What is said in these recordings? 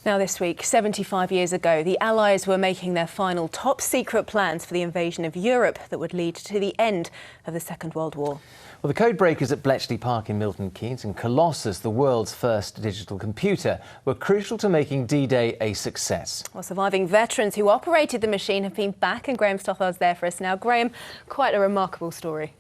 Now this week, 75 years ago, the Allies were making their final top-secret plans for the invasion of Europe that would lead to the end of the Second World War. Well, the code breakers at Bletchley Park in Milton Keynes and Collosus, the world's first digital computer, were crucial to making D-Day a success. Well, surviving veterans who operated the machine have been back, and Graham Stothard's there for us now. Graham, quite a remarkable story.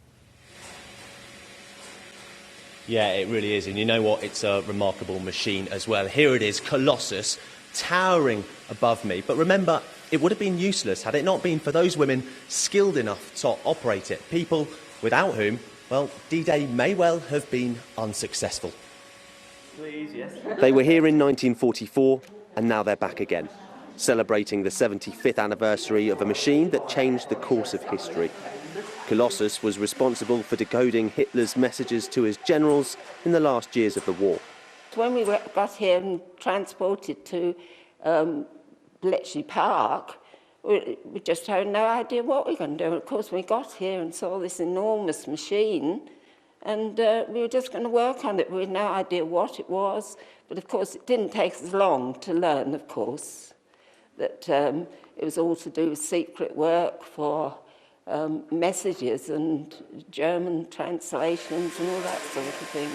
Yeah, it really is. And you know what? It's a remarkable machine as well. Here it is, Collosus, towering above me. But remember, it would have been useless had it not been for those women skilled enough to operate it. People without whom, well, D-Day may well have been unsuccessful. Please, yes. They were here in 1944, and now they're back again, celebrating the 75th anniversary of a machine that changed the course of history. Colossus was responsible for decoding Hitler's messages to his generals in the last years of the war. When we got here and transported to Bletchley Park, we just had no idea what we were going to do. Of course, we got here and saw this enormous machine, and we were just going to work on it. We had no idea what it was, but of course it didn't take us long to learn, of course, that it was all to do with secret work for messages and German translations and all that sort of thing.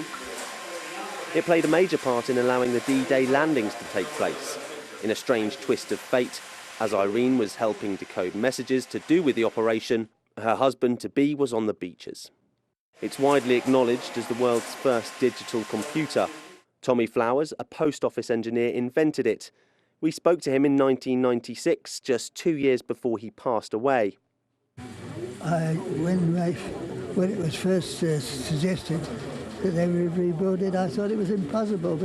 It played a major part in allowing the D-Day landings to take place. In a strange twist of fate, as Irene was helping decode messages to do with the operation, her husband-to-be was on the beaches. It's widely acknowledged as the world's first digital computer. Tommy Flowers, a post office engineer, invented it. We spoke to him in 1996, just 2 years before he passed away. When it was first suggested that they would rebuild it, I thought it was impossible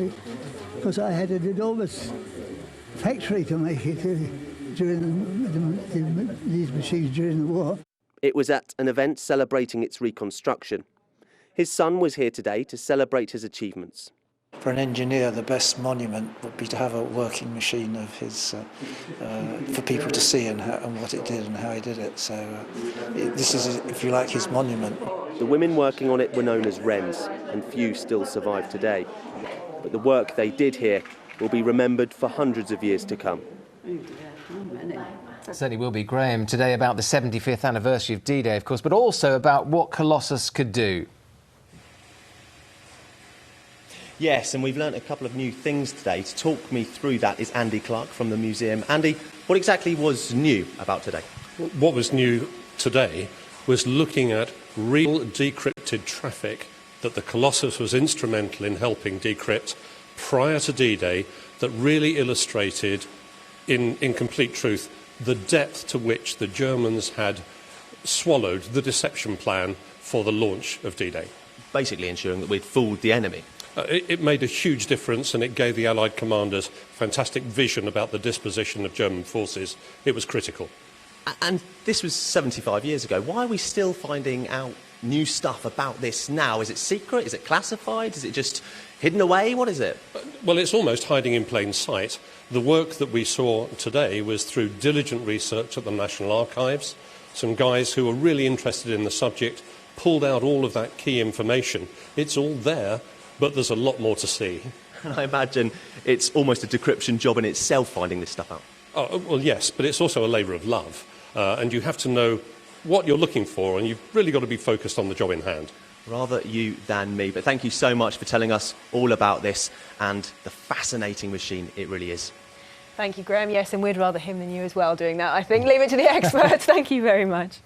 because I had an enormous factory to make it during these machines during the war. It was at an event celebrating its reconstruction. His son was here today to celebrate his achievements. For an engineer, the best monument would be to have a working machine of his, for people to see and what it did and how he did it. So this is, if you like, his monument. The women working on it were known as Wrens, and few still survive today. But the work they did here will be remembered for hundreds of years to come. Certainly will be, Graham. Today about the 75th anniversary of D-Day, of course, but also about what Colossus could do. Yes, and we've learnt a couple of new things today. To talk me through that is Andy Clark from the museum. Andy, what exactly was new about today? What was new today was looking at real decrypted traffic that the Colossus was instrumental in helping decrypt prior to D-Day, that really illustrated, in complete truth, the depth to which the Germans had swallowed the deception plan for the launch of D-Day. Basically ensuring that we'd fooled the enemy. It made a huge difference, and it gave the Allied commanders fantastic vision about the disposition of German forces. It was critical. And this was 75 years ago. Why are we still finding out new stuff about this now? Is it secret? Is it classified? Is it just hidden away? What is it? Well, it's almost hiding in plain sight. The work that we saw today was through diligent research at the National Archives. Some guys who were really interested in the subject pulled out all of that key information. It's all there, but there's a lot more to see. I imagine it's almost a decryption job in itself, finding this stuff out. Oh, well, yes, but it's also a labour of love. And you have to know what you're looking for, and you've really got to be focused on the job in hand. Rather you than me, but thank you so much for telling us all about this and the fascinating machine it really is. Thank you, Graham. Yes, and we'd rather him than you as well doing that, I think. Leave it to the experts. Thank you very much.